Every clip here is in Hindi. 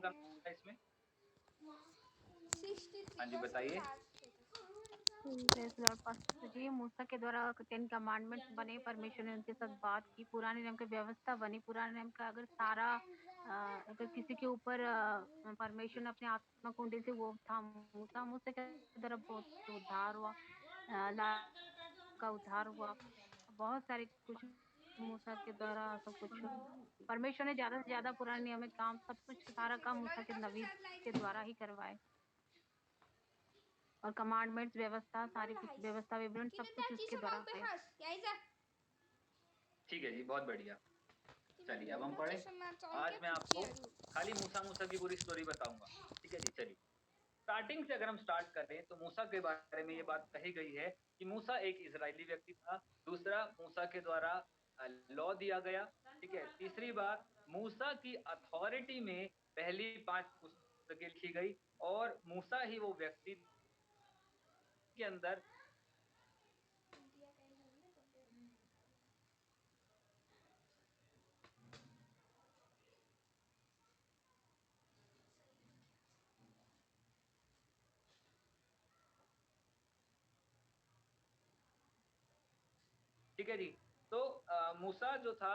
करना इसमें? 63 हाँ जी, बताइए। प्रेज़ लॉर्ड पास्टर जी, मूसा के द्वारा 10 कमांडमेंट्स बने, परमेश्वर ने उनके साथ बात की, पुराने नियम की व्यवस्था बनी, पुराने नियम का अगर सारा अगर किसी के ऊपर परमेश्वर ने अपनी आत्मा कुंडली से वो था, मूसा के द्वारा बहुत उद्धार हुआ, लाल का उद्धार हुआ, बहुत सारे कुछ मूसा के द्वारा सब कुछ परमेश्वर ने ज़्यादा से ज़्यादा पुराने नियम में काम सब कुछ सारा काम मूसा के नबी के द्वारा ही करवाए। और कमांडमेंट्स व्यवस्था सारी कुछ व्यवस्था विवरण सब कुछ उसके द्वारा है। ठीक है जी, बहुत बढ़िया। चलिए अब हम पढ़ें। आज मैं आपको खाली मूसा की पूरी स्टोरी बताऊंगा। ठीक है जी, चलिए स्टार्टिंग से अगर हम स्टार्ट करें तो मूसा के बारे में ये बात कही गई है कि मूसा एक इजरायली व्यक्ति था। दूसरा, मूसा के द्वारा लॉ दिया गया। ठीक है, तीसरी बात, मूसा की अथॉरिटी में पहली 5 पुस्तकें लिखी गई और मूसा ही वो व्यक्ति के अंदर ठीक है जी। तो मूसा जो था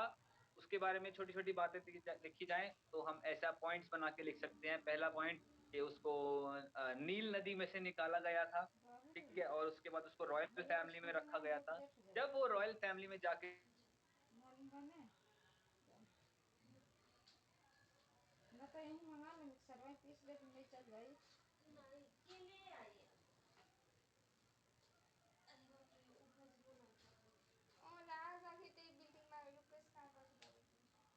उसके बारे में छोटी-छोटी बातें लिखी जाएँ तो हम ऐसा पॉइंट्स बना के लिख सकते हैं। पहला पॉइंट कि उसको नील नदी में से निकाला गया था, ठीक है? और उसके बाद उसको रॉयल फैमिली में रखा गया था। जब वो रॉयल फैमिली में जाके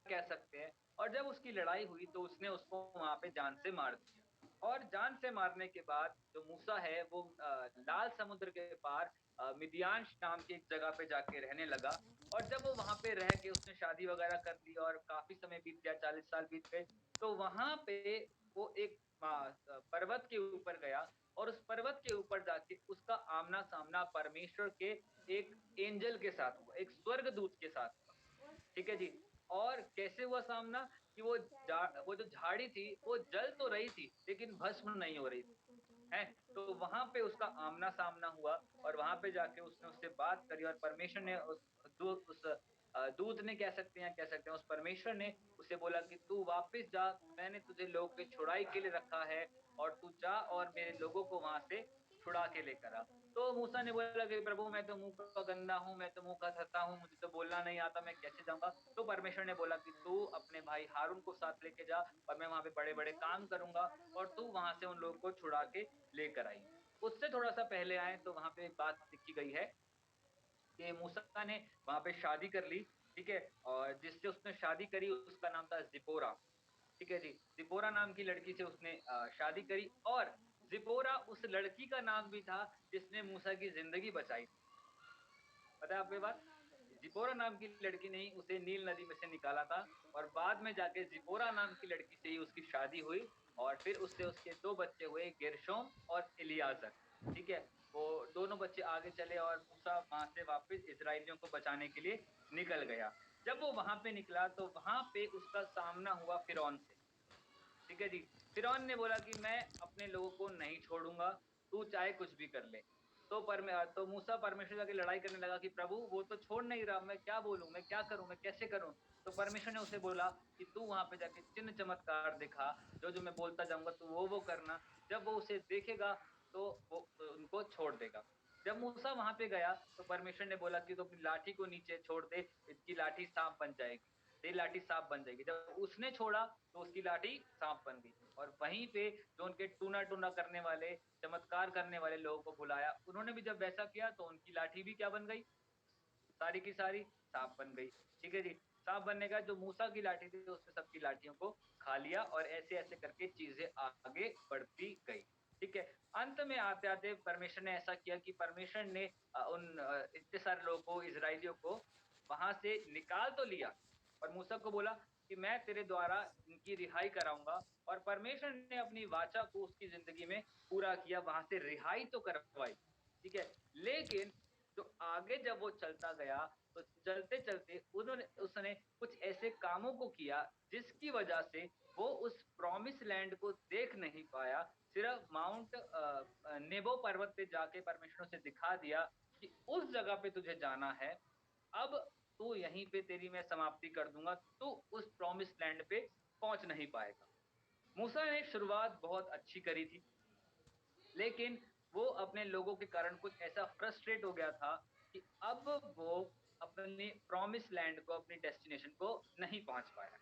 कह सकते हैं, और जब उसकी लड़ाई हुई तो उसने उसको वहाँ पे जान से मार दिया। और जान से मारने के बाद जो मूसा है वो लाल समुद्र के पार मिद्यान नाम की एक जगह पे जाके रहने लगा। और जब वो वहाँ पे रह के उसने शादी वगैरह कर ली और काफ़ी समय बीत गया, 40 साल बीत गए, तो वहाँ पे वो एक पर्वत के ऊपर गया और उस पर्वत के ऊपर जाके उसका आमना-सामना परमेश्वर के एक एंजेल के साथ हुआ, एक स्वर्गदूत के साथ हुआ। ठीक है जी? और कैसे हुआ सामना कि वो जो झाड़ी थी, वो जल तो रही थी, लेकिन भस्म नहीं हो रही थी, हैं? तो वहाँ पे उसका आमना-सामना हुआ और वहाँ पे जाके उसने उससे बात करी और परमेश्वर ने उस दूत ने कह सकते हैं उस परमेश्वर ने उसे बोला कि तू वापस जा, मैंने तुझे लोगों की छुड़ाई के लिए रखा है और तू जा और मेरे लोगों को वहाँ से छुड़ा के लेकर आ। तो मूसा ने बोला कि प्रभु मैं तो मुँह का गंदा हूँ, मैं तो मुँह का थता हूँ, मुझे तो बोलना नहीं आता, मैं कैसे जाऊँगा? तो परमेश्वर ने बोला कि तू अपने भाई हारून को साथ लेके जा और मैं वहाँ पे बड़े-बड़े काम करूँगा और तू वहाँ से उन लोगों को छुड़ा के लेकर आई। उससे थोड़ा-सा पहले आएँ तो वहाँ पे एक बात लिखी गई है कि मूसा ने वहाँ पे शादी कर ली, ठीक है? और जिससे उसने शादी करी उसका नाम था ज़िपोरा, ठीक है जी? ज़िपोरा नाम की लड़की से उसने शादी करी और ज़िपोरा उस लड़की का नाम भी था जिसने मूसा की ज़िंदगी बचाई। पता है आपको ये बात? ज़िपोरा नाम की लड़की ने ही उसे नील नदी में से निकाला था और बाद में जाके ज़िपोरा नाम की लड़की से ही उसकी शादी हुई और फिर उससे उसके 2 बच्चे हुए गेर्शोम और एलीआज़र, ठीक है? वो दोनों बच्चे आगे चले और मूसा वहाँ से वापस इस्राएलियों को बचाने के लिए निकल गया। जब वो वहाँ पे निकला तो वहाँ पे उसका सामना हुआ फ़िरौन से। ठीक है जी। फ़िरौन ने बोला कि मैं अपने लोगों को नहीं छोड़ूँगा, तू चाहे कुछ भी कर ले। तो मूसा परमेश्वर से जाके लड़ाई करने लगा कि प्रभु वो तो छोड़ नहीं रहा, मैं क्या बोलूँ? मैं क्या करूँ? मैं कैसे करूँ? तो परमेश्वर ने उसे बोला कि तू वहाँ पे जाके चिन्ह चमत्कार दिखा, जो-जो मैं बोलता जाऊँगा तू वो-वो करना। जब वो उसे देखेगा तो वो उनको छोड़ देगा। जब मूसा वहाँ पे गया तो परमेश्वर ने बोला कि तू अपनी लाठी को नीचे छोड़ दे, इसकी लाठी साँप बन जाएगी। तेरी लाठी साँप बन जाएगी। जब उसने छोड़ा तो उसकी लाठी साँप बन गई और वहीं पे जो उनके टूना-टूना करने वाले, चमत्कार करने वाले लोगों को बुलाया। उन्होंने भी जब वैसा किया तो उनकी लाठी भी क्या बन गई? सारी की सारी साँप बन गई। ठीक है जी? साँप बनने के बाद जो मूसा की लाठी थी उसने सबकी लाठियों को खा लिया और ऐसे-ऐसे करके चीज़ें आगे बढ़ती गई। ठीक है? अंत में आते-आते परमेश्वर ने ऐसा किया कि परमेश्वर ने इतने सारे लोगों को, इज़राइलियों को वहाँ से निकाल तो लिया और मूसा को बोला कि मैं तेरे द्वारा इनकी रिहाई कराऊँगा और परमेश्वर ने अपनी वाचा को उसकी ज़िंदगी में पूरा किया, वहाँ से रिहाई तो करवाई। ठीक है? लेकिन तो आगे जब वो चलता गया, तो चलते-चलते उसने कुछ ऐसे कामों को किया, जिसकी वजह से वो उस प्रॉमिस लैंड को देख नहीं पाया, सिर्फ माउंट नेबो पर्वत पे जाके परमेश्वर ने उसे दिखा दिया कि उस जगह पे तुझे जाना है, अब तू यहीं पे तेरी मैं समाप्ति कर दूँगा, तू उस प्रॉमिस लैंड पे पहुँच नहीं पाएगा। मूसा ने शुरुआत बहुत अच्छी करी थी, लेकिन वो अपने लोगों के कारण कुछ ऐसा फ्रस्ट्रेट हो गया था कि अब वो अपनी प्रॉमिस लैंड को, अपनी डेस्टिनेशन को नहीं पहुँच पाया।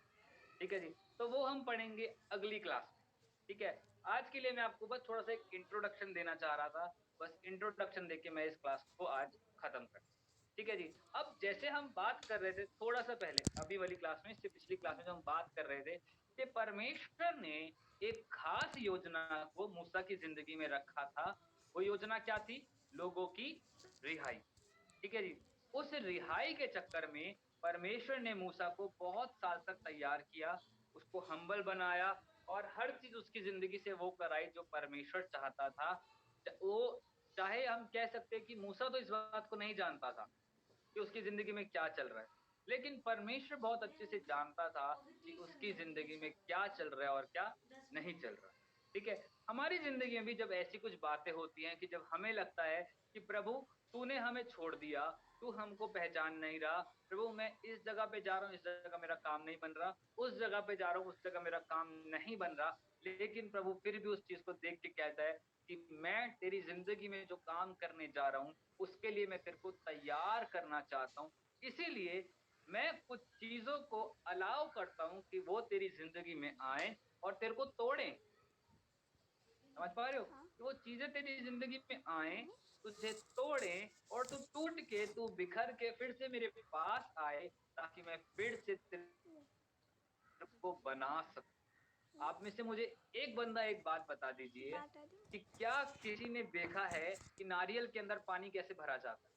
ठीक है जी? तो वो हम पढ़ेंगे अगली क्लास में, ठीक है? आज के लिए मैं आपको बस थोड़ा-सा एक इंट्रोडक्शन देना चाह रहा था, बस इंट्रोडक्शन देके मैं इस क्लास को आज खत्म कर ठीक है जी? अब जैसे हम बात कर रहे थे थोड़ा-सा पहले, अभी वाली क्लास में, इससे पिछली क्लास में जो हम बात कर रहे थे कि परमेश्वर ने एक खास योजना को मूसा की ज़िंदगी में रखा था। वो योजना क्या थी? लोगों की रिहाई। ठीक है जी? उस रिहाई के चक्कर में परमेश्वर ने मूसा को बहुत साल तक तैयार किया, उसको हम्बल बनाया और हर चीज़ उसकी ज़िंदगी से वो कराई जो परमेश्वर चाहता था। वो चाहे हम कह सकते हैं कि मूसा तो इस बात को नहीं जानता था कि उसकी ज़िंदगी में क्या चल रहा है। लेकिन परमेश्वर बहुत अच्छे से जानता था कि उसकी ज़िंदगी में क्या चल रहा है और क्या नहीं चल रहा। ठीक है? हमारी ज़िंदगी में भी जब ऐसी कुछ बातें होती हैं कि जब हमें लगता है कि प्रभु तूने हमें छोड़ दिया, तू हमको पहचान नहीं रहा, प्रभु मैं इस जगह पे जा रहा हूँ, इस जगह मेरा काम नहीं बन रहा, उस जगह पे जा रहा हूँ, उस जगह मेरा काम नहीं बन रहा। लेकिन प्रभु फिर भी उस चीज़ को देख के कहता है कि मैं तेरी ज़िंदगी में जो काम करने जा रहा हूँ, उसके लिए मैं तेरे को तैयार करना चाहता हूँ। इसीलिए मैं कुछ चीज़ों को अलाउ करता हूँ कि वो तेरी ज़िंदगी में आएँ और तेरे को तोड़ें। समझ पा रहे हो? हाँ। कि वो चीज़ें तेरी ज़िंदगी में आएँ, हुँ, तुझे तोड़ें और तू टूट के, तू बिखर के फिर से मेरे पास आए, ताकि मैं फिर से तेरे हुँ, को बना सकूँ। हुँ। आप में से मुझे एक बंदा एक बात बता दीजिए बता दूँ? कि क्या किसी ने देखा है कि नारियल के अंदर पानी कैसे भरा जाता है?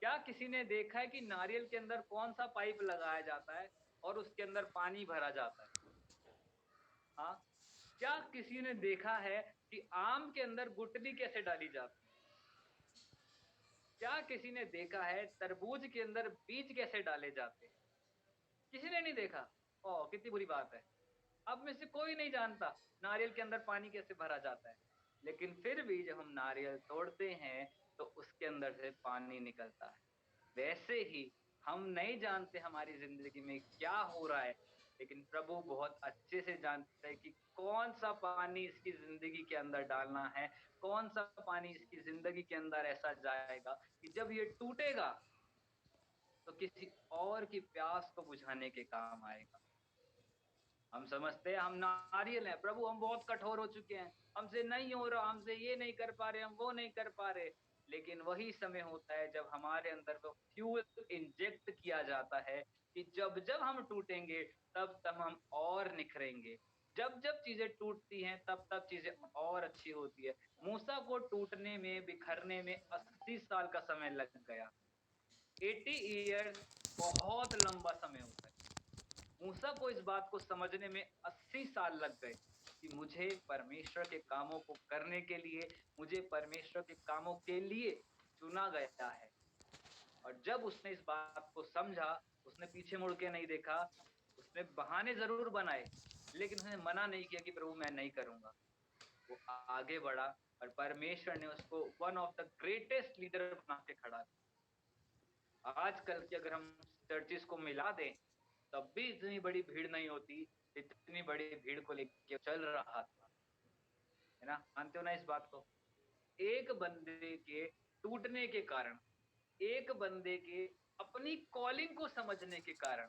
क्या किसी ने देखा है कि नारियल के अंदर कौन-सा पाइप लगाया जाता है और उसके अंदर पानी भरा जाता है? हाँ? क्या किसी ने देखा है कि आम के अंदर गुठली कैसे डाली जाती है? क्या किसी ने देखा है तरबूज के अंदर बीज कैसे डाले जाते हैं? किसी ने नहीं देखा? ओह! कितनी बुरी बात है। अब में से कोई नहीं जानता नारियल के अंदर पानी कैसे भरा जाता है। लेकिन फिर भी जब हम नारियल तोड़ते हैं, तो उसके अंदर से पानी निकलता है। वैसे ही हम नहीं जानते हमारी ज़िंदगी में क्या हो रहा है, लेकिन प्रभु बहुत अच्छे से जानता है कि कौन-सा पानी इसकी ज़िंदगी के अंदर डालना है, कौन-सा पानी इसकी ज़िंदगी के अंदर ऐसा जाएगा कि जब ये टूटेगा, तो किसी और की प्यास को बुझाने के काम आएगा। हम समझते हैं हम नारियल हैं, प्रभु हम बहुत कठोर हो चुके हैं, हमसे नहीं हो रहा, हमसे ये नहीं कर पा रहे, हम वो नहीं कर पा रहे। लेकिन वही समय होता है जब हमारे अंदर वो फ्यूल इंजेक्ट किया जाता है कि जब-जब हम टूटेंगे, तब-तब हम और निखरेंगे। जब-जब चीज़ें टूटती हैं, तब-तब चीज़ें और अच्छी होती है। मूसा को टूटने में, बिखरने में 80 साल का समय लग गया। 80 इयर्स बहुत लंबा समय होता है। मूसा को इस बात को समझने में 80 साल लग गए कि मुझे परमेश्वर के कामों को करने के लिए, मुझे परमेश्वर के कामों के लिए चुना गया है। और जब उसने इस बात को समझा, उसने पीछे मुड़ के नहीं देखा, उसने बहाने ज़रूर बनाए, लेकिन उसने मना नहीं किया कि प्रभु मैं नहीं करूँगा। वो आगे बढ़ा और परमेश्वर ने उसको one of the greatest leader बना के खड़ा किया। आजकल की अगर हम चर्चेज़ को मिला दें, तब भी इतनी बड़ी भीड़ नहीं होती, जितनी बड़ी भीड़ को लेके चल रहा था, है ना? मानते हो ना इस बात को? एक बंदे के टूटने के कारण, एक बंदे के अपनी कॉलिंग को समझने के कारण,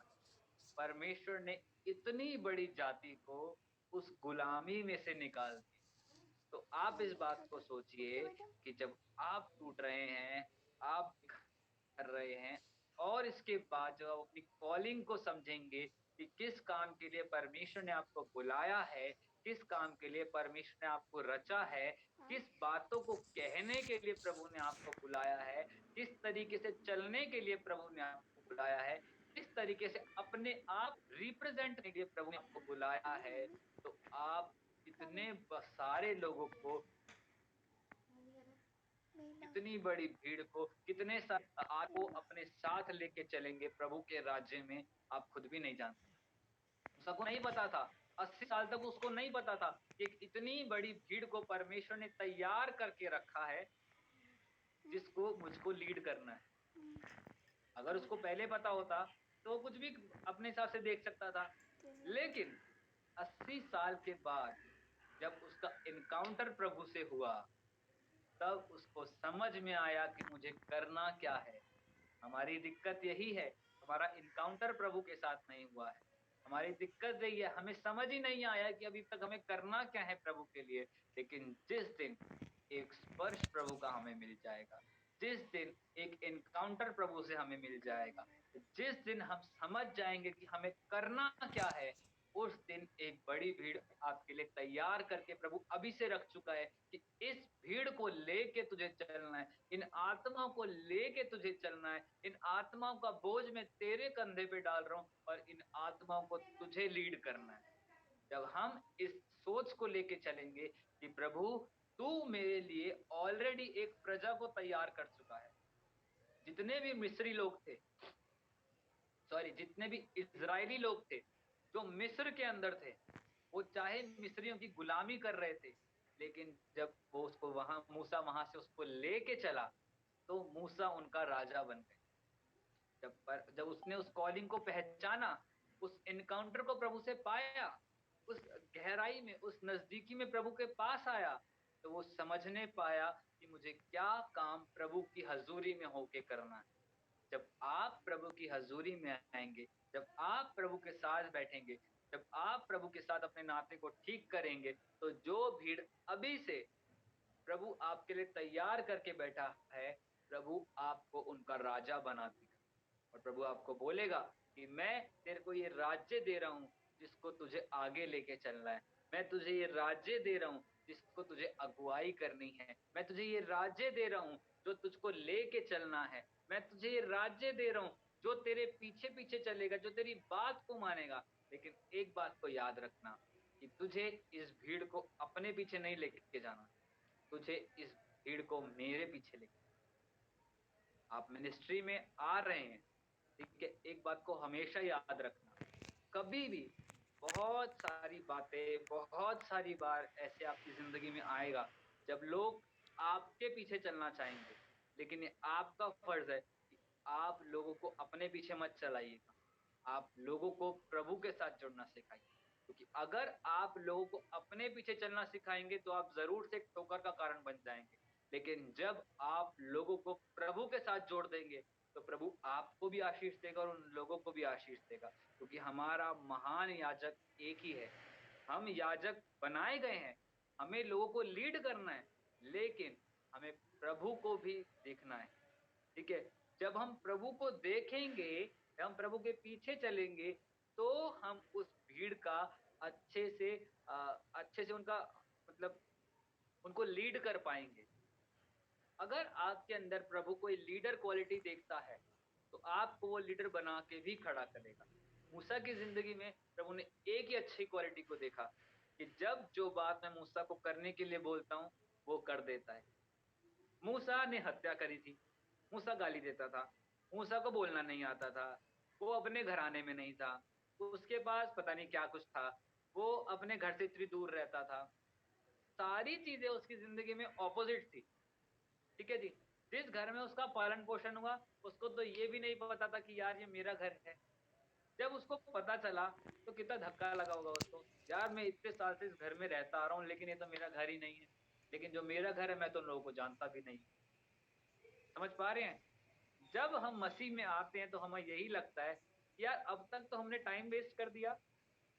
परमेश्वर ने इतनी बड़ी जाति को उस गुलामी में से निकाल दिया। तो आप इस बात को ओके सोचिए मैडम। कि जब आप टूट रहे हैं, आप कर रहे हैं और इसके बाद जब आप अपनी कॉलिंग को समझेंगे कि किस काम के लिए परमेश्वर ने आपको बुलाया है, किस काम के लिए परमेश्वर ने आपको रचा है, हाँ। किस बातों को कहने के लिए प्रभु ने आपको बुलाया है, किस तरीके से चलने के लिए प्रभु ने आपको बुलाया है, किस तरीके से अपने आप रिप्रेजेंट करने के लिए प्रभु ने आपको बुलाया नहीं है, मम्मी। तो आप इतने सारे लोगों को, नहीं ना। इतनी बड़ी भीड़ को, कितने सारे आपको अपने साथ लेके चलेंगे प्रभु के राज्य में, आप खुद भी नहीं जानते। सबको नहीं पता था। 80 साल तक उसको नहीं पता था कि एक इतनी बड़ी भीड़ को परमेश्वर ने तैयार करके रखा है, जिसको मुझको लीड करना है। अगर उसको पहले पता होता, तो वो कुछ भी अपने हिसाब से देख सकता था। लेकिन 80 साल के बाद जब उसका एनकाउंटर प्रभु से हुआ, तब उसको समझ में आया कि मुझे करना क्या है। हमारी दिक्कत यही है, हमारा एनकाउंटर प्रभु के साथ नहीं हुआ है। हमारी दिक्कत यही है, हमें समझ ही नहीं आया कि अभी तक हमें करना क्या है प्रभु के लिए। लेकिन जिस दिन एक स्पर्श प्रभु का हमें मिल जाएगा, जिस दिन एक एनकाउंटर प्रभु से हमें मिल जाएगा, जिस दिन हम समझ जाएंगे कि हमें करना क्या है, उस दिन एक बड़ी भीड़ आपके लिए तैयार करके प्रभु अभी से रख चुका है कि इस भीड़ को लेके तुझे चलना है, इन आत्माओं को लेके तुझे चलना है, इन आत्माओं का बोझ मैं तेरे कंधे पे डाल रहा हूं और इन आत्माओं को तुझे लीड करना है। जब हम इस सोच को लेके चलेंगे कि प्रभु तू मेरे लिए ऑलरेडी एक प्रजा को तैयार कर चुका है। जितने भी मिस्री लोग थे, सॉरी, जितने भी इजरायली लोग थे जो मिस्र के अंदर थे, वो चाहे मिस्रियों की गुलामी कर रहे थे, लेकिन जब वो उसको वहां मूसा वहां से उसको लेके चला, तो मूसा उनका राजा बन गए। जब उसने उस कॉलिंग को पहचाना, उस एनकाउंटर को प्रभु से पाया, उस गहराई में, उस नजदीकी में प्रभु के पास आया, तो वो समझने पाया कि मुझे क्या काम प्रभु की हजूरी में होके करना है। जब आप प्रभु की हजूरी में आएंगे, जब आप प्रभु के साथ बैठेंगे, जब आप प्रभु के साथ अपने नाते को ठीक करेंगे, तो जो भीड़ अभी से प्रभु आपके लिए तैयार करके बैठा है, प्रभु आपको उनका राजा बना देगा। और प्रभु आपको बोलेगा कि मैं तेरे को ये राज्य दे रहा हूं, जिसको तुझे आगे लेके चलना है। मैं तुझे ये राज्य दे रहा हूं, जिसको तुझे अगुवाई करनी है। मैं तुझे ये राज्य दे रहा हूं, जो तुझको लेके चलना है। मैं तुझे ये राज्य दे रहा हूं, जो तेरे पीछे पीछे चलेगा, जो तेरी बात को मानेगा। लेकिन एक बात को याद रखना कि तुझे इस भीड़ को अपने पीछे नहीं लेके जाना, तुझे इस भीड़ को मेरे पीछे लेके। आप मिनिस्ट्री में आ रहे हैं, ठीक है, एक बात को हमेशा याद रखना, कभी भी बहुत सारी बातें, बहुत सारी बार ऐसे आपकी जिंदगी में आएगा जब लोग आपके पीछे चलना चाहेंगे, लेकिन ये आपका फर्ज है कि आप लोगों को अपने पीछे मत चलाइएगा। आप लोगों को प्रभु के साथ जुड़ना सिखाइए, क्योंकि अगर आप लोगों को अपने पीछे चलना सिखाएंगे तो आप जरूर से एक ठोकर का कारण बन जाएंगे। लेकिन जब आप लोगों को प्रभु के साथ जोड़ देंगे, तो प्रभु आपको भी आशीष देगा और उन लोगों को भी आशीष देगा, क्योंकि हमारा महान याजक एक ही है। हम याजक बनाए गए हैं, हमें लोगों को लीड करना है, लेकिन हमें प्रभु को भी देखना है। ठीक है, जब हम प्रभु को देखेंगे, जब हम प्रभु के पीछे चलेंगे, तो हम उस भीड़ का अच्छे से अच्छे से उनका मतलब उनको लीड कर पाएंगे। अगर आपके अंदर प्रभु कोई लीडर क्वालिटी देखता है, तो आपको वो लीडर बना के भी खड़ा करेगा। मूसा की जिंदगी में प्रभु ने एक ही अच्छी क्वालिटी को देखा कि जब जो बात मैं मूसा को करने के लिए बोलता हूँ, वो कर देता है। मूसा ने हत्या करी थी, मूसा गाली देता था, मूसा को बोलना नहीं आता था, वो अपने घराने में नहीं था, उसके पास पता नहीं क्या कुछ था, वो अपने घर से इतनी दूर रहता था, सारी चीजें उसकी जिंदगी में ऑपोजिट थी। ठीक है जी। जिस घर में उसका पालन पोषण हुआ, उसको तो ये भी नहीं पता था कि यार ये मेरा घर है। जब उसको पता चला, तो कितना धक्का लगा होगा उसको, यार मैं इतने साल से इस घर में रहता आ रहा हूँ, लेकिन ये तो मेरा घर ही नहीं है। लेकिन जो मेरा घर है, मैं तो लोगों को जानता भी नहीं। समझ पा रहे हैं? जब हम मसीह में आते हैं, तो हमें यही लगता है कि यार अब तक तो हमने टाइम वेस्ट कर दिया,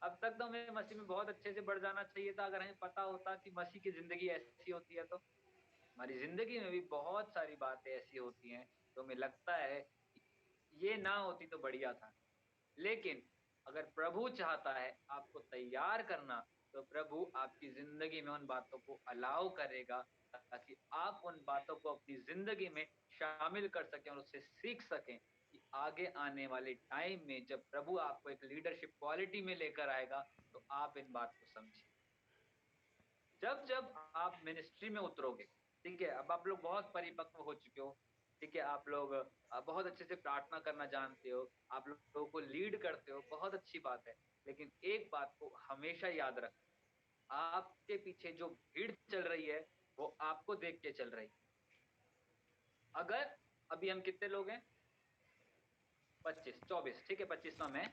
अब तक तो हमें मसीह में बहुत अच्छे से बढ़ जाना चाहिए था। अगर हमें पता होता कि मसीह की जिंदगी ऐसी होती है, तो हमारी जिंदगी में भी बहुत सारी बातें ऐसी होती हैं, तो हमें लगता है कि ये ना होती तो बढ़िया था। लेकिन अगर प्रभु चाहता है आपको तैयार करना, तो प्रभु आपकी जिंदगी में उन बातों को अलाउ करेगा, ताकि आप उन बातों को अपनी जिंदगी में शामिल कर सकें और उससे सीख सकें कि आगे आने वाले टाइम में जब प्रभु आपको एक लीडरशिप क्वालिटी में लेकर आएगा, तो आप इन बात को समझिए। जब जब आप मिनिस्ट्री में उतरोगे, ठीक है, अब आप लोग बहुत परिपक्व हो चुके हो, ठीक है? आप लोग बहुत अच्छे से प्रार्थना करना जानते हो, आप लोगों को लीड करते हो, बहुत अच्छी बात है। लेकिन एक बात को हमेशा याद रखना, आपके पीछे जो भीड़ चल रही है, वो आपको देख के चल रही है। अगर अभी हम कितने लोग हैं? 25, 24, ठीक है, 25वां मैं,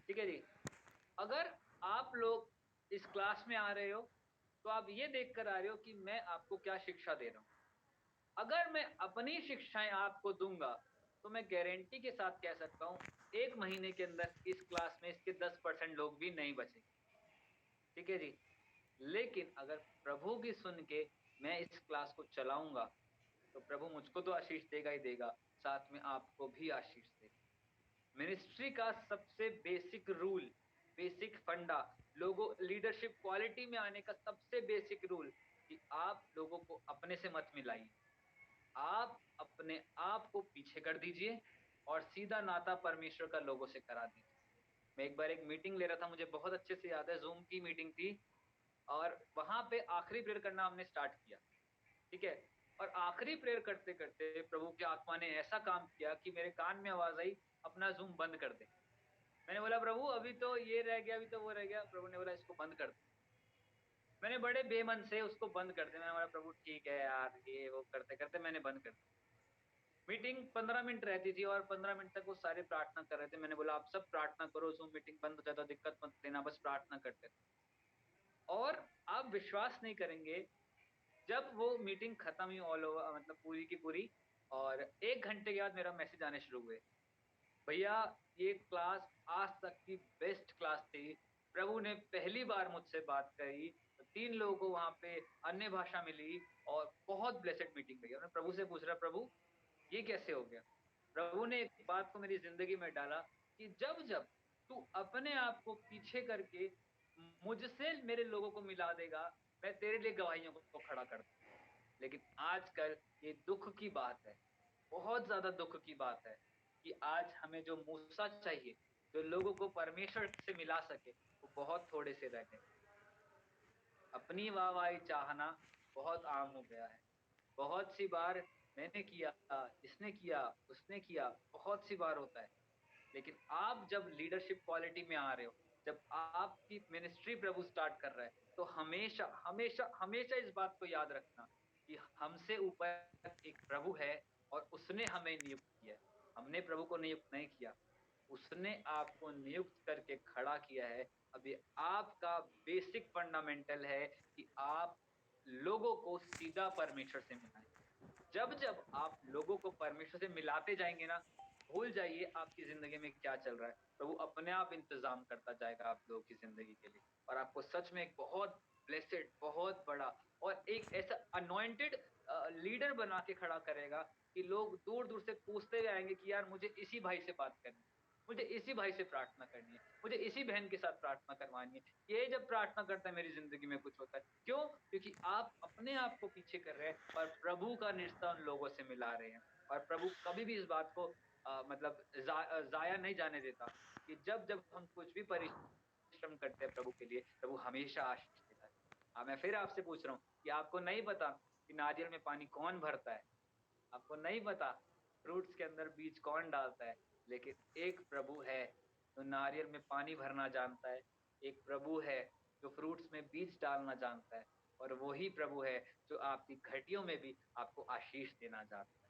ठीक है जी। अगर आप लोग इस क्लास में आ रहे हो, तो आप ये देख कर आ रहे हो कि मैं आपको क्या शिक्षा दे रहा हूँ। अगर मैं अपनी शिक्षाएँ आपको दूँगा, तो मैं गारंटी के साथ कह सकता हूँ, 1 महीने के अंदर इस क्लास में इसके 10% लोग भी नहीं बचेंगे, ठीक है जी। लेकिन अगर प्रभु की सुन के मैं इस क्लास को चलाऊँगा, तो प्रभु मुझको तो आशीष देगा ही देगा, साथ में आपको भी आशीष देगा। मिनिस्ट्री का सबसे बेसिक रूल, बेसिक फंडा, लोगों लीडरशिप क्वालिटी में आने का सबसे बेसिक रूल कि आप लोगों को अपने से मत मिलाइए। आप अपने आप को पीछे कर दीजिए और सीधा नाता परमेश्वर का लोगों से करा दीजिए। मैं एक बार एक मीटिंग ले रहा था, मुझे बहुत अच्छे से याद है, ज़ूम की मीटिंग थी और वहाँ पे आखिरी प्रेयर करना हमने स्टार्ट किया, ठीक है? और आखिरी प्रेयर करते-करते प्रभु की आत्मा ने ऐसा काम किया कि मेरे कान में आवाज़ आई, अपना ज़ूम बंद कर दे। मैंने बोला प्रभु अभी तो ये रह गया, अभी तो वो रह गया। प्रभु ने बोला इसको बंद कर दे। मैंने बड़े बेमन से उसको बंद कर दिया। मैंने बोला प्रभु ठीक है यार, ये वो करते-करते मैंने बंद कर दिया। मीटिंग 15 मिनट रहती थी और 15 मिनट तक वो सारे प्रार्थना कर रहे थे। मैंने बोला आप सब प्रार्थना करो, ज़ूम मीटिंग बंद हो जाए तो दिक्कत मत देना, बस प्रार्थना करते रहो। और आप विश्वास नहीं करेंगे, जब वो मीटिंग खत्म हुई ऑल ओवर मतलब पूरी की पूरी और 1 घंटे के बाद मेरा मैसेज आने शुरू हुए। भैया ये क्लास आज तक की बेस्ट क्लास थी। प्रभु ने पहली बार मुझसे बात करी, तो 3 लोगों को वहाँ पे अन्य भाषा मिली और बहुत ब्लेसेड मीटिंग रही। और मैं प्रभु से पूछ रहा प्रभु ये कैसे हो गया? प्रभु ने एक बात को मेरी ज़िंदगी में डाला कि जब-जब तू अपने आप को पीछे करके मुझसे मेरे लोगों को मिला देगा, मैं तेरे लिए गवाहियों को खड़ा कर दूँगा। लेकिन आजकल ये दुःख की बात है, बहुत ज़्यादा दुःख की बात है कि आज हमें जो मूसा चाहिए, जो लोगों को परमेश्वर से मिला सके, वो बहुत थोड़े से रह गए। अपनी वाहवाही चाहना बहुत आम हो गया है। बहुत सी बार मैंने किया, इसने किया, उसने किया, बहुत सी बार होता है। लेकिन आप जब लीडरशिप क्वालिटी में आ रहे हो, जब आपकी मिनिस्ट्री प्रभु स्टार्ट कर रहा है, तो हमेशा, हमेशा, हमेशा इस बात को याद रखना कि हमसे ऊपर एक प्रभु है और उसने हमें नियुक्त किया है। हमने प्रभु को नियुक्त नहीं किया, उसने आपको नियुक्त करके खड़ा किया है। अभी आपका बेसिक फंडामेंटल है कि आप लोगों को सीधा परमेश्वर से मिलाएँ। जब-जब आप लोगों को परमेश्वर से मिलाते जाएँगे ना, भूल जाइए आपकी ज़िंदगी में क्या चल रहा है। प्रभु अपने आप इंतज़ाम करता जाएगा आप लोगों की ज़िंदगी के लिए और आपको सच में एक बहुत ब्लेसेड, बहुत बड़ा और एक ऐसा अनॉइंटेड लीडर बना के खड़ा करेगा कि लोग दूर-दूर से पूछते हुए आएँगे कि यार मुझे इसी भाई से बात करनी है, मुझे इसी भाई से प्रार्थना करनी है, मुझे इसी बहन के साथ प्रार्थना करवानी है। ये जब प्रार्थना करता है मेरी ज़िंदगी में कुछ होता है। क्यों? क्योंकि आप अपने आप को पीछे कर रहे हैं और प्रभु का रिश्ता उन लोगों से मिला रहे हैं। और प्रभु कभी भी इस बात को मतलब ज़ाया नहीं जाने देता कि जब-जब हम कुछ भी परिश्रम करते हैं प्रभु के लिए, प्रभु हमेशा आशीष देता है। मैं फिर आपसे पूछ रहा हूँ कि आपको नहीं पता कि नारियल में पानी कौन भरता है? आपको नहीं पता फ्रूट्स के अंदर बीज कौन डालता है, लेकिन एक प्रभु है जो नारियल में पानी भरना जानता है, एक प्रभु है जो फ्रूट्स में बीज डालना जानता है और वही प्रभु है जो आपकी घटियों में भी आपको आशीष देना जानता है।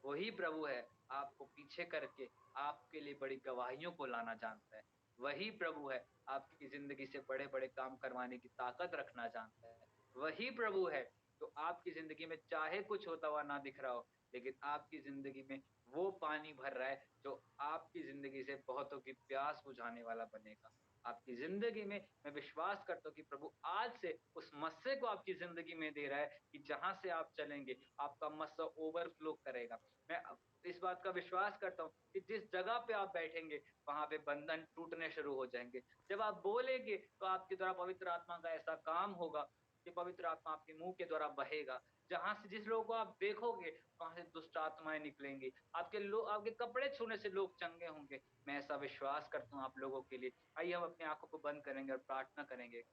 वही प्रभु है आपको पीछे करके आपके लिए बड़ी गवाहियों को लाना जानता है। वही प्रभु है आपकी ज़िंदगी से बड़े-बड़े काम करवाने की ताकत रखना जानता है। वही प्रभु है जो आपकी ज़िंदगी में चाहे कुछ होता हुआ ना दिख रहा हो, लेकिन आपकी ज़िंदगी में वो पानी भर रहा है जो आपकी ज़िंदगी से बहुतों की प्यास बुझाने वाला बनेगा। आपकी ज़िंदगी में मैं विश्वास करता हूँ कि प्रभु आज से उस मस्से को आपकी ज़िंदगी में दे रहा है कि जहाँ से आप चलेंगे, आपका मस्सा ओवरफ्लो करेगा। मैं इस बात का विश्वास करता हूँ कि जिस जगह पे आप बैठेंगे, वहाँ पे बंधन टूटने शुरू हो जाएँगे। जब आप बोलेंगे, तो आपके द्वारा पवित्र आत्मा का ऐसा काम होगा कि पवित्र आत्मा आपके मुँह के द्वारा बहेगा। जहाँ से जिस लोगों को आप देखोगे, वहाँ से दुष्ट आत्माएँ निकलेंगी। आपके कपड़े छूने से लोग चंगे होंगे। मैं ऐसा विश्वास करता हूँ आप लोगों के लिए। आइए हम अपनी आँखों को बंद करेंगे और प्रार्थना करेंगे।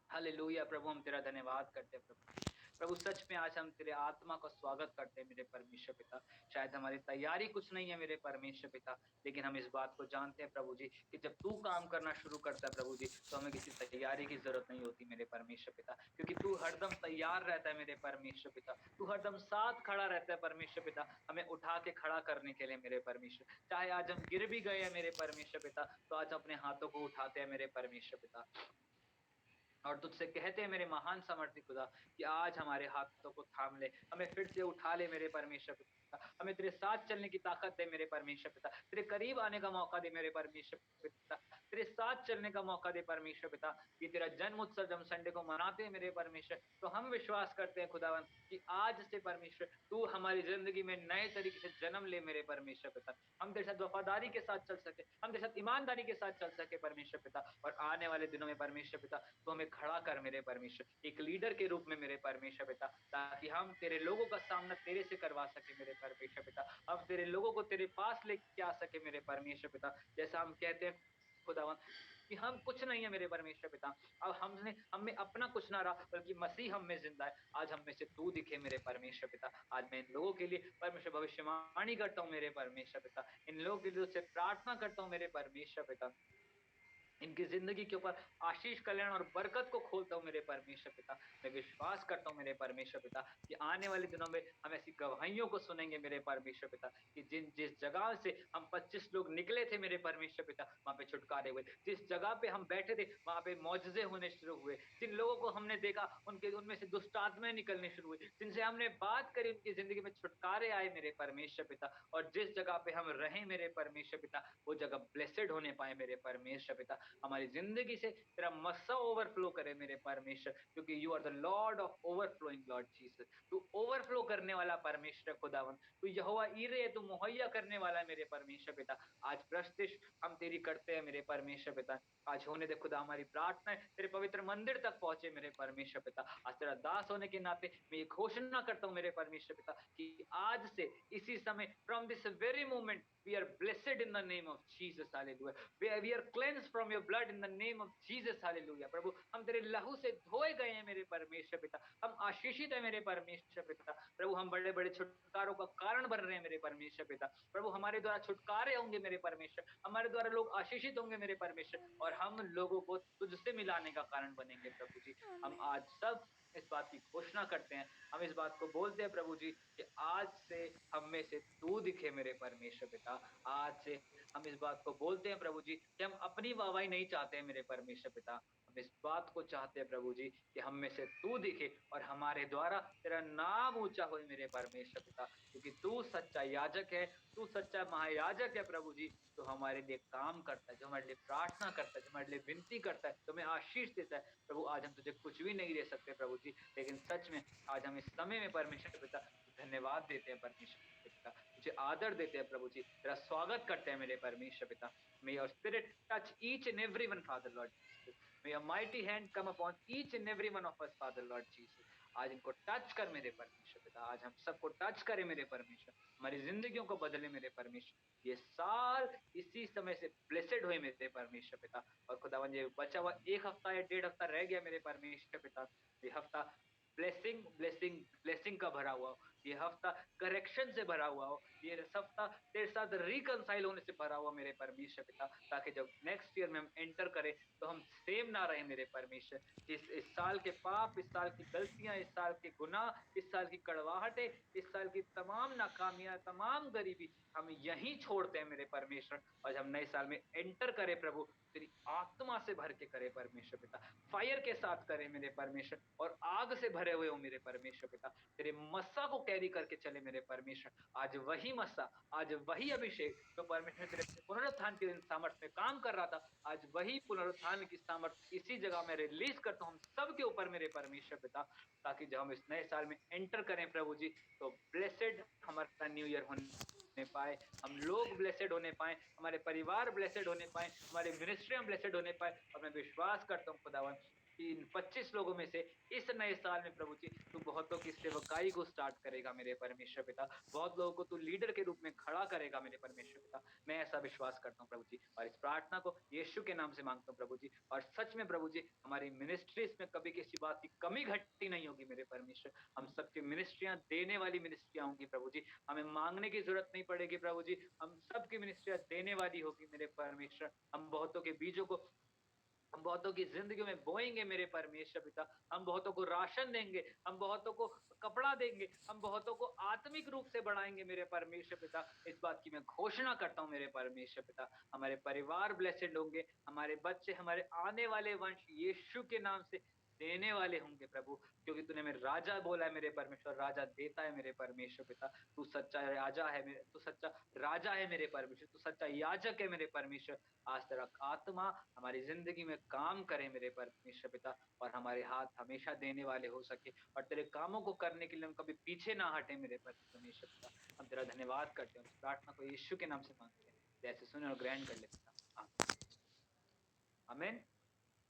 हालेलुया! प्रभु हम तेरा धन्यवाद करते हैं प्रभु। प्रभु सच में आज हम तेरे आत्मा का स्वागत करते हैं मेरे परमेश्वर पिता। शायद हमारी तैयारी कुछ नहीं है मेरे परमेश्वर पिता, लेकिन हम इस बात को जानते हैं प्रभु जी कि जब तू काम करना शुरू करता है प्रभु जी, तो हमें किसी तैयारी की ज़रूरत नहीं होती मेरे परमेश्वर पिता, क्योंकि तू हरदम तैयार रहता है मेरे परमेश्वर पिता। तू हरदम साथ खड़ा रहता है परमेश्वर पिता, हमें उठा के खड़ा करने के लिए मेरे परमेश्वर। चाहे आज हम गिर भी गए हैं मेरे परमेश्वर पिता, तो आज अपने हाथों को उठाते हैं मेरे परमेश्वर पिता, और तुझसे कहते हैं मेरे महान सामर्थी खुदा कि आज हमारे हाथों को थाम ले, हमें फिर से उठा ले मेरे परमेश्वर पिता, हमें तेरे साथ चलने की ताकत दे मेरे परमेश्वर पिता, तेरे करीब आने का मौका दे मेरे परमेश्वर पिता, तेरे साथ चलने का मौका दे परमेश्वर पिता। कि तेरा जन्म उत्सव जब संडे को मनाते हैं मेरे परमेश्वर, तो हम विश्वास करते हैं खुदावन कि आज से परमेश्वर तू हमारी जिंदगी में नए तरीके से जन्म ले मेरे परमेश्वर पिता। हम तेरे साथ वफादारी के साथ चल सके, हम तेरे साथ ईमानदारी के साथ चल सके परमेश्वर पिता, और आने वाले दिनों में परमेश्वर पिता तो हमें खड़ा कर मेरे परमेश्वर, एक लीडर के रूप में मेरे परमेश्वर पिता, ताकि हम तेरे लोगों का सामना तेरे से करवा सके मेरे परमेश्वर पिता। हम तेरे लोगों को तेरे पास लेके आ सके मेरे परमेश्वर पिता, जैसा हम कहते हैं खुदावन कि हम कुछ नहीं है मेरे परमेश्वर पिता। अब हमने हम में अपना कुछ ना रहा, बल्कि मसीह हम में जिंदा है। आज हम में से तू दिखे मेरे परमेश्वर पिता। आज मैं इन लोगों के लिए परमेश्वर भविष्यवाणी करता हूँ मेरे परमेश्वर पिता, इन लोगों के लिए तुझसे प्रार्थना करता हूँ मेरे परमेश्वर पिता, इनकी जिंदगी के ऊपर आशीष, कल्याण और बरकत को खोलता हूँ मेरे परमेश्वर पिता। मैं विश्वास करता हूँ मेरे परमेश्वर पिता कि आने वाले दिनों में हम ऐसी गवाहियों को सुनेंगे मेरे परमेश्वर पिता, कि जिस जगह से हम 25 लोग निकले थे मेरे परमेश्वर पिता, वहां पे छुटकारे हुए। जिस जगह पे हम बैठे थे वहां पे मौजूजे होने शुरू हुए। जिन लोगों को हमने देखा उनके उनमें से दुष्ट आत्माएं निकलने शुरू हुई। जिनसे हमने बात करी उनकी जिंदगी में छुटकारे आए मेरे परमेश्वर पिता। और जिस जगह पे हम रहे मेरे परमेश्वर पिता, वो जगह ब्लेसेड होने पाए मेरे परमेश्वर पिता। हमारी जिंदगी से तेरा मस्सा ओवरफ्लो करे मेरे परमेश्वर, क्योंकि you are the lord of overflowing lord Jesus. तू ओवरफ्लो करने वाला परमेश्वर खुदावन, तू यहोवा ईरे है, तू मुहैया करने वाला है मेरे परमेश्वर पिता। आज प्रस्तिश हम तेरी करते हैं मेरे परमेश्वर पिता। आज होने दे खुदा हमारी प्रार्थनाएं तेरे पवित्र मंदिर तक पहुंचे मेरे परमेश्वर पिता। आज तेरा दास होने के नाते मैं ये घोषणा करता हूं मेरे परमेश्वर पिता कि आज से इसी समय, from this very moment, we are blessed in the name of Jesus, hallelujah. We are cleansed from your blood in the name of Jesus, hallelujah. प्रभु हम तेरे लहू से धोए गए हैं मेरे परमेश्वर पिता, हम आशीषित है मेरे परमेश्वर पिता। प्रभु हम बड़े बड़े छुटकारों का कारण बन रहे हैं मेरे परमेश्वर पिता। प्रभु हमारे द्वारा छुटकारे होंगे मेरे परमेश्वर, हमारे द्वारा लोग आशीषित होंगे मेरे परमेश्वर, और हम लोगों को तुझसे मिलाने का कारण बनेंगे प्रभु जी। हम आज सब इस बात की घोषणा करते हैं, हम इस बात को बोलते हैं प्रभु जी कि आज से हम में से तू दिखे मेरे परमेश्वर पिता। आज से हम इस बात को बोलते हैं प्रभु जी कि हम अपनी वाहवाही नहीं चाहते हैं मेरे परमेश्वर पिता, हम इस बात को चाहते हैं प्रभु जी कि हम में से तू दिखे और हमारे द्वारा तेरा नाम ऊंचा होए मेरे परमेश्वर पिता, क्योंकि तू सच्चा याजक है, तू सच्चा महायाजक है प्रभु जी। तो हमारे लिए काम करता है, जो हमारे लिए प्रार्थना करता है, जो हमारे लिए विनती करता है, जो हमें आशीष देता है प्रभु। आज हम तुझे कुछ भी नहीं दे सकते प्रभु जी, लेकिन सच में आज हम इस समय में परमेश्वर पिता धन्यवाद देते हैं परमेश्वर पिता, तुझे आदर देते हैं प्रभु जी, तेरा स्वागत करते हैं मेरे परमेश्वर पिता। May your spirit touch each and every one, Father Lord Jesus. May your mighty hand come upon each and every one of us, Father Lord Jesus. आज इनको टच कर मेरे परमेश्वर पिता, आज हम सबको टच करे मेरे परमेश्वर, हमारी जिंदगियों को बदले मेरे परमेश्वर। ये साल इसी समय से ब्लेसेड हुए मेरे परमेश्वर पिता। और खुदावन ये बचा हुआ एक हफ्ता या 1.5 हफ्ता रह गया मेरे परमेश्वर पिता, ये हफ्ता ब्लेसिंग ब्लेसिंग ब्लेसिंग का भरा हुआ हो, ये हफ्ता करेक्शन से भरा हुआ हो, ये हफ्ता तेरे साथ रिकंसाइल होने से भरा हुआ मेरे परमेश्वर पिता, ताकि जब नेक्स्ट ईयर में हम एंटर करें तो हम सेम ना रहे मेरे परमेश्वर। इस साल के पाप, इस साल की गलतियां, इस साल के गुनाह, इस साल की कड़वाहटें, इस साल की तमाम नाकामियां, तमाम गरीबी हम यहीं छोड़ते हैं मेरे परमेश्वर, और हम नए साल में एंटर करें प्रभु तेरी आत्मा से भर के करे परमेश्वर पिता, फायर के साथ करे मेरे परमेश्वर, और आग से भरे हुए हो मेरे परमेश्वर पिता, तेरे मस्सा को कैरी करके चले मेरे परमेश्वर। आज वही मस्सा, आज वही अभिषेक जो परमेश्वर तेरे पुनरुत्थान के दिन सामर्थ में काम कर रहा था, आज वही पुनरुत्थान की सामर्थ इसी जगह में रिलीज करता हूँ हम सबके ऊपर मेरे परमेश्वर पिता, ताकि जब हम इस नए साल में एंटर करें प्रभु जी, तो ब्लेसेड हमारा न्यू ईयर होने पाए, हम लोग ब्लेसेड होने पाए, हमारे परिवार ब्लेसेड होने पाए, हमारे मिनिस्ट्रियां ब्लेसेड होने पाए। और मैं विश्वास करता हूँ खुदावन इन 25 लोगों में से इस नए साल में प्रभु जी तू बहुतों की सेवकाई को स्टार्ट करेगा मेरे परमेश्वर पिता। बहुत लोगों को तू लीडर के रूप में खड़ा करेगा मेरे परमेश्वर पिता। मैं ऐसा विश्वास करता हूँ प्रभु जी, और इस प्रार्थना को यीशु के नाम से मांगता हूँ प्रभु जी। और सच में प्रभु जी हमारी मिनिस्ट्रीज में कभी किसी बात की कमी घटी नहीं होगी मेरे परमेश्वर। हम सबकी मिनिस्ट्रियां देने वाली मिनिस्ट्रियां होंगी प्रभु जी। हमें मांगने की जरूरत नहीं पड़ेगी प्रभु जी। हम सबकी मिनिस्ट्रियां देने वाली होगी मेरे परमेश्वर। हम बहुतों के बीजों को, हम बहुतों की जिंदगी में बोएंगे मेरे परमेश्वर पिता। हम बहुतों को राशन देंगे, हम बहुतों को कपड़ा देंगे, हम बहुतों को आत्मिक रूप से बढ़ाएंगे मेरे परमेश्वर पिता। इस बात की मैं घोषणा करता हूँ मेरे परमेश्वर पिता। हमारे परिवार ब्लेसेड होंगे, हमारे बच्चे, हमारे आने वाले वंश यीशु के नाम से देने वाले होंगे प्रभु। क्योंकि तूने मेरे राजा बोला है मेरे परमेश्वर, राजा देता है मेरे परमेश्वर पिता। तू सच्चा राजा है मेरे, तू सच्चा राजा है मेरे परमेश्वर, तू सच्चा याजक है मेरे परमेश्वर। आज तेरा आत्मा हमारी जिंदगी में काम करे मेरे परमेश्वर पिता, और हमारे हाथ हमेशा देने वाले हो सके, और तेरे कामों को करने के लिए हम कभी पीछे ना हटे मेरे परमेश्वर पिता। हम तेरा धन्यवाद करते हैं, इस प्रार्थना को यीशु के नाम से मांगते हैं, जैसे सुने और ग्रहण कर ले पिता। आमीन।